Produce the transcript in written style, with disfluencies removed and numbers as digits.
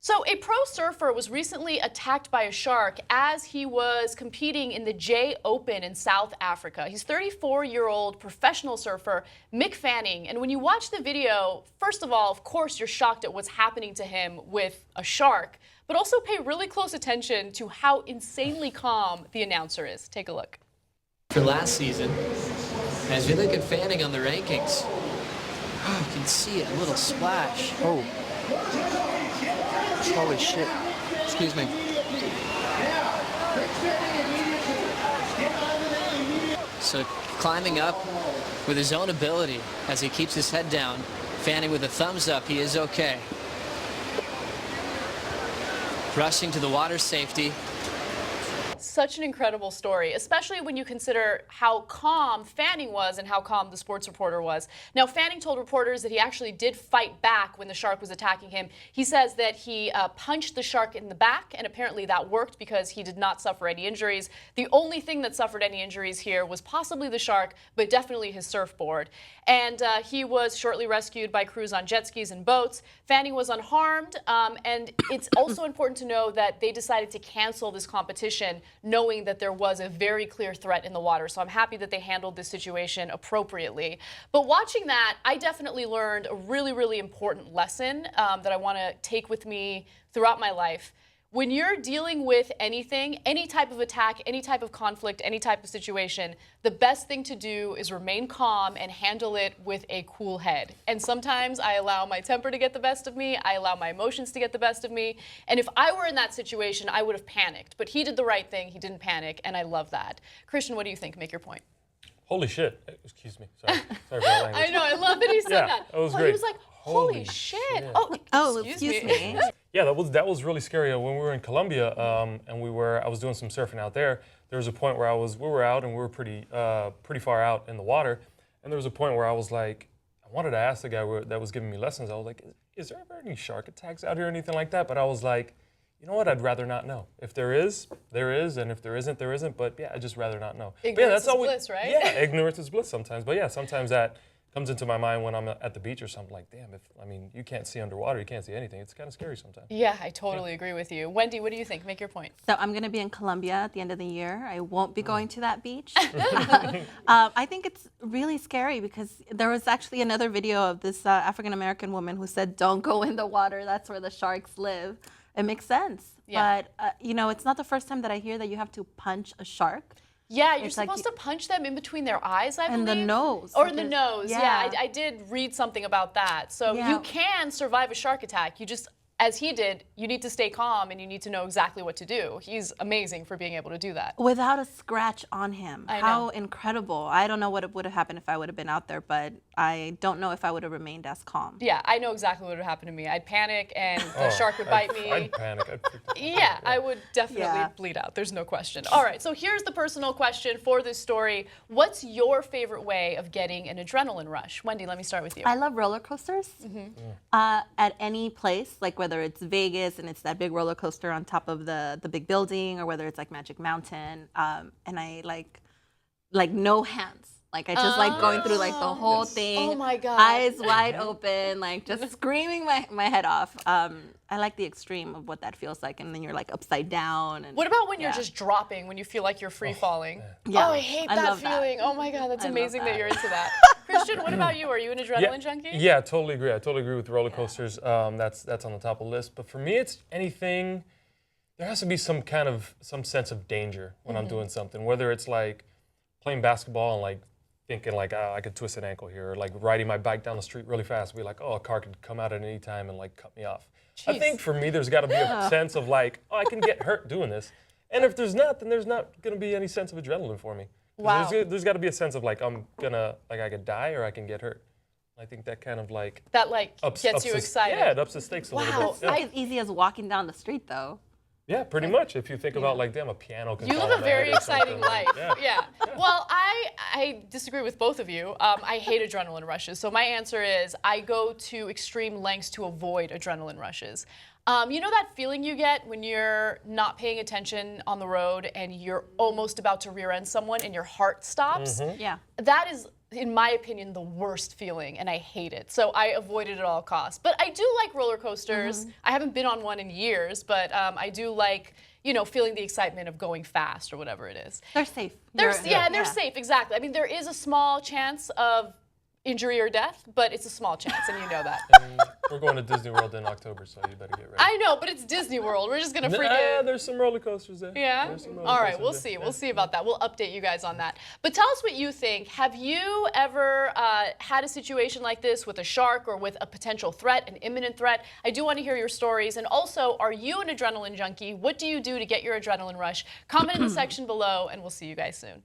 So a pro surfer was recently attacked by a shark as he was competing in the J Open in South Africa. He's 34-year-old professional surfer Mick Fanning. And when you watch the video, first of all, of course, you're shocked at what's happening to him with a shark, but also pay really close attention to how insanely calm the announcer is. Take a look. For last season, as we look at Fanning on the rankings, you can see a little splash. Oh. Holy shit. Excuse me. So climbing up with his own ability as he keeps his head down. Fanning with a thumbs up, he is okay. Rushing to the water safety. Such an incredible story, especially when you consider how calm Fanning was and how calm the sports reporter was. Now, Fanning told reporters that he actually did fight back when the shark was attacking him. He says that he punched the shark in the back, and apparently that worked because he did not suffer any injuries. The only thing that suffered any injuries here was possibly the shark, but definitely his surfboard. And he was shortly rescued by crews on jet skis and boats. Fanning was unharmed, and it's also important to know that they decided to cancel this competition knowing that there was a very clear threat in the water. So I'm happy that they handled this situation appropriately. But watching that, I definitely learned a really, really important lesson that I want to take with me throughout my life. When you're dealing with anything, any type of attack, any type of conflict, any type of situation, the best thing to do is remain calm and handle it with a cool head. And sometimes I allow my temper to get the best of me. I allow my emotions to get the best of me. And if I were in that situation, I would have panicked. But he did the right thing. He didn't panic. And I love that. Christian, what do you think? Make your point. Holy shit. Excuse me. Sorry for that language. I know. I love that he said that. That was great. He was like, holy shit. Oh, excuse me. Yeah, that was really scary. When we were in Colombia, and I was doing some surfing out there. There was a point where we were out and we were pretty far out in the water, and there was a point where I was like, I wanted to ask the guy that was giving me lessons. I was like, is there ever any shark attacks out here or anything like that? But I was like, you know what? I'd rather not know. If there is, there is, and if there isn't, there isn't. But yeah, I'd just rather not know. Ignorance is bliss, right? Yeah, ignorance is bliss sometimes. But yeah, sometimes that comes into my mind when I'm at the beach or something. Like, damn, you can't see underwater, you can't see anything. It's kind of scary sometimes. Yeah, I totally agree with you. Wendy, what do you think? Make your point. So I'm going to be in Colombia at the end of the year. I won't be going to that beach. I think it's really scary because there was actually another video of this African-American woman who said, don't go in the water, that's where the sharks live. It makes sense. Yeah. But, it's not the first time that I hear that you have to punch a shark. Yeah, you're supposed to punch them in between their eyes, I believe. And the nose. Or in the nose, yeah. I did read something about that. So you can survive a shark attack. You just, as he did, you need to stay calm and you need to know exactly what to do. He's amazing for being able to do that. Without a scratch on him. I know. How incredible. I don't know what would have happened if I would have been out there, but I don't know if I would have remained as calm. Yeah, I know exactly what would have happened to me. I'd panic and the shark would bite me. I'd panic. Yeah, I would definitely bleed out. There's no question. All right, so here's the personal question for this story. What's your favorite way of getting an adrenaline rush? Wendy, let me start with you. I love roller coasters. At any place, like whether it's Vegas and it's that big roller coaster on top of the big building, or whether it's like Magic Mountain, and I like no hands. Like I just like going through like the whole thing. Oh my God. Eyes wide open, like just screaming my head off. I like the extreme of what that feels like, and then you're like upside down. And what about when you're just dropping, when you feel like you're free falling? Yeah. Oh, I hate that feeling. Oh my God, that's amazing that you're into that. Christian, what about you? Are you an adrenaline junkie? Yeah, totally agree. I totally agree with roller coasters. That's on the top of the list. But for me, it's anything. There has to be some sense of danger when I'm doing something. Whether it's like playing basketball and like thinking like, I could twist an ankle here, or like riding my bike down the street really fast, and be like, a car could come out at any time and like cut me off. Jeez. I think for me, there's got to be a sense of like, I can get hurt doing this. And if there's not, then there's not going to be any sense of adrenaline for me. Wow. There's got to be a sense of like, I could die or I can get hurt. I think that kind of like... That like gets you excited. Yeah, it ups the stakes a little bit. It's not as easy as walking down the street though. Yeah, pretty much. If you think about like, damn, a piano can You live a very exciting life. Yeah. Well, I disagree with both of you. I hate adrenaline rushes. So my answer is I go to extreme lengths to avoid adrenaline rushes. You know that feeling you get when you're not paying attention on the road and you're almost about to rear end someone and your heart stops? Yeah. That is in my opinion, the worst feeling, and I hate it. So I avoid it at all costs. But I do like roller coasters. I haven't been on one in years, but I do like, you know, feeling the excitement of going fast or whatever it is. They're safe. They're safe, exactly. I mean, there is a small chance of injury or death, but it's a small chance, and you know that. And we're going to Disney World in October, so you better get ready. I know, but it's Disney World. We're just gonna freak Yeah, it. there's some roller coasters there. Yeah? There's some roller All right, coasters we'll there. see. Yeah. We'll see about that. We'll update you guys on that. But tell us what you think. Have you ever had a situation like this with a shark or with a potential threat, an imminent threat? I do want to hear your stories. And also, are you an adrenaline junkie? What do you do to get your adrenaline rush? Comment in the section below, and we'll see you guys soon.